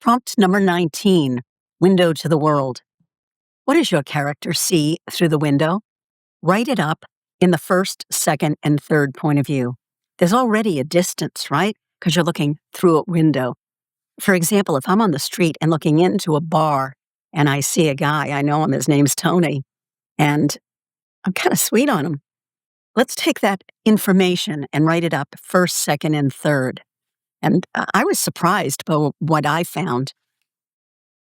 Prompt number 19, window to the world. What does your character see through the window? Write it up in the first, second, and third point of view. There's already a distance, right? Because you're looking through a window. For example, if I'm on the street and looking into a bar and I see a guy, I know him, his name's Tony, and I'm kind of sweet on him. Let's take that information and write it up first, second, and third. And I was surprised by what I found.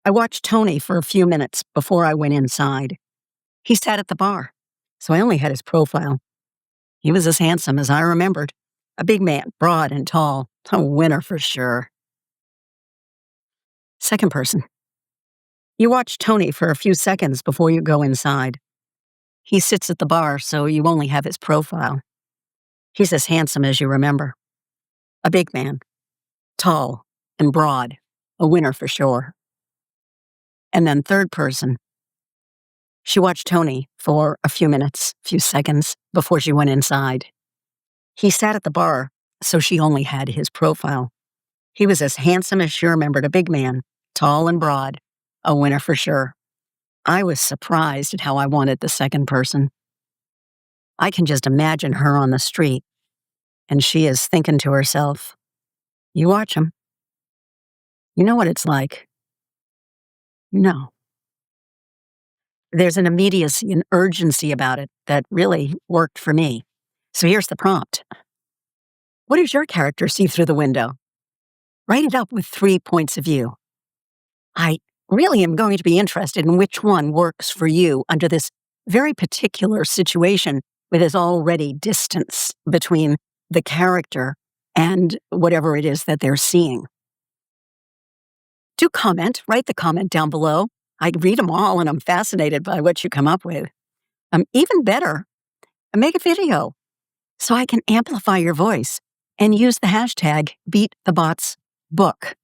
I watched Tony for a few minutes before I went inside. He sat at the bar, so I only had his profile. He was as handsome as I remembered. A big man, broad and tall, a winner for sure. Second person. You watch Tony for a few seconds before you go inside. He sits at the bar, so you only have his profile. He's as handsome as you remember. A big man, tall and broad, a winner for sure. And then third person. She watched Tony for a few minutes, few seconds before she went inside. He sat at the bar, so she only had his profile. He was as handsome as she remembered, a big man, tall and broad, a winner for sure. I was surprised at how I wanted the second person. I can just imagine her on the street, and she is thinking to herself, you watch him. You know what it's like. You know. There's an immediacy, an urgency about it that really worked for me. So here's the prompt. What does your character see through the window? Write it up with 3 points of view. I really am going to be interested in which one works for you under this very particular situation where there's already distance between the character and whatever it is that they're seeing. Do comment, write the comment down below. I read them all and I'm fascinated by what you come up with. Even better, make a video so I can amplify your voice and use the hashtag #BeatTheBotsBook.